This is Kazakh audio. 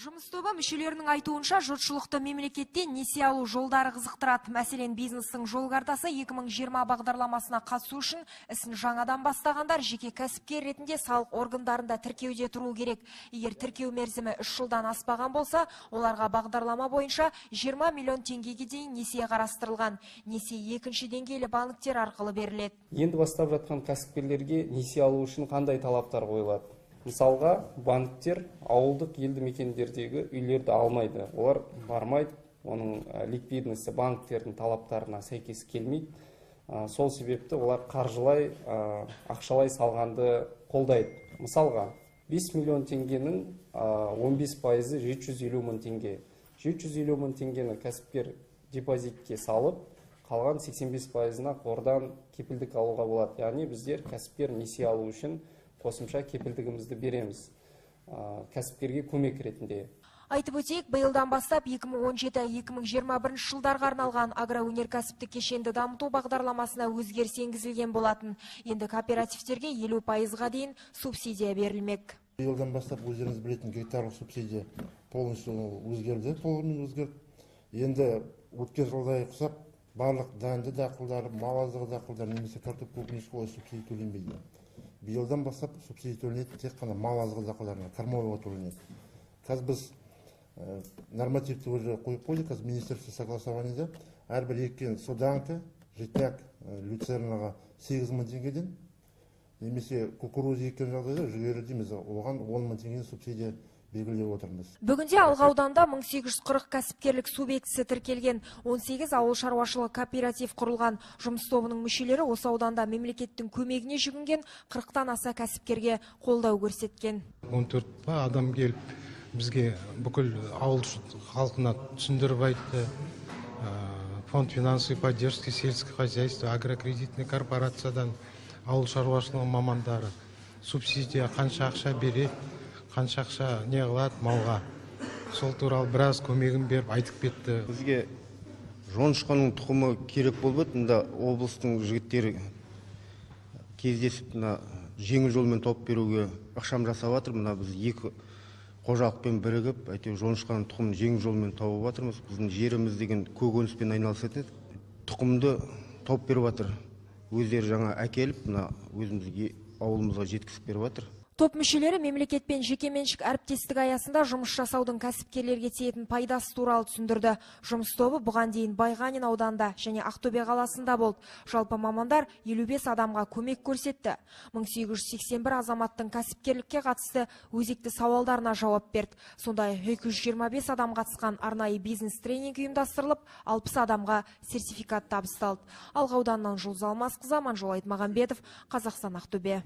Жұмыс тобы мүшелерінің айтуынша жұртшылықты мемлекеттен несие алу жолдары қызықтырады. Мәселен, бизнестің жол картасы 2020 бағдарламасына қатысу үшін ісін жаңадан бастағандар жеке кәсіпкер ретінде салық органдарында тіркеуде тұру керек. Егер тіркеу мерзімі 3 жылдан аспаған болса, оларға бағдарлама бойынша 20 миллион теңгеге дейін несие қарастырылған. Несие екінші деңгейлі банктер арқылы беріледі. Енді бастап жатқан кәсіпкерлерге несие алу үшін қандай талаптар қойылады? Мысалға, банктер ауылдық елді мекендердегі үйлерді алмайды. Олар бармайды, оның ликвидності банктердің талаптарына сәйкес келмейді. Сол себепті олар қаржылай, ақшалай салғанды қолдайды. Мысалға, 5 миллион теңгенің 15%-і 750 мың теңге. 750 мың теңгені кәсіпкер депозитке салып, қалған 85%-на қордан кепілдік алуға болады. Яғни біздер кәсіпкер несие алу үшін қосымша кепілдігімізді береміз кәсіпкерге көмек ретінде. Айтып өтейік, биылдан бастап 2017-2021 жылдарға арналған агроөнеркәсіптік кешенді дамыту бағдарламасына өзгеріс енгізілген болатын. Енді кооперативтерге 50%-ға дейін субсидия берілмек. Биылдан бастап өздеріңіз білетін гектарлық субсидия полностью өзгерді, толығымен өзгерді. Енді өткен жылдай құсап, барлық дәнді дақылдар, мал азығы дақылдар немесе картоп көкөніске олай субсидия төленбейді. Биылдан бастап субсидия төленеді тек қана мал азығы дақылдарына, кормовыйға төленеді. Қазір біз нормативті уже қойып қойдық, қазір министерство согласованияда әрбір еккен соданка, житняк, люцернаға 8 мың теңгеден, немесе кукуруз еккен жағдайда жүгері дейміз, оған 10 мың теңгеден субсидия белгілеп отырмыз. Бүгінде Алға ауданында 1840 кәсіпкерлік субъектісі тіркелген, 18 ауыл шаруашылығы кооператив құрылған. Жұмыс тобының мүшелері осы ауданда мемлекеттің көмегіне жүгінген 40-тан аса кәсіпкерге қолдау көрсеткен. 14 адам келіп, бізге бүкіл ауыл халқына түсіндіріп айтты. Фонд финансовой поддержки сельского хозяйства, агрокредитный корпорациядан ауыл шаруашылығы мамандары субсидия қанша ақша береді, қанша ақша не қылады малға. Сол туралы біраз көмегін беріп айтып кетті. Бізге жоңышқаның тұқымы керек болып еді, мұнда облыстың жігіттері кездесіп, жеңіл жолмен тауып беруге ақшам жасап жатыр. Мына біз екі қожалықпен бірігіп, әйтеуір жоңышқаның тұқымын жеңіл жолмен тауып жатырмыз. Біздің жеріміз деген көкөніспен айналысатын еді. Тұқымды тауып беріп жатыр. Өздері жаңа әкеліп, өзімізге ауылымызға жеткізіп беріп жатыр. Топ мүшелері мемлекетпен жекеменшік әріптестік аясында жұмыс жасаудың кәсіпкерлерге тиетін пайдасы туралы түсіндірді. Жұмыс тобы бұған дейін Байғанин ауданында және Ақтөбе қаласында болды. Жалпы мамандар 55 адамға көмек көрсетті. 1881 азаматтың кәсіпкерлікке қатысты өзекті сауалдарына жауап берді. Сондай 225 адам қатысқан арнайы бизнес тренинг ұйымдастырылып, 60 адамға сертификат табысталды. Алға ауданынан Жұлдыз Алмасқызы, Аманжол Айтмағамбетов, Қазақстан, Ақтөбе.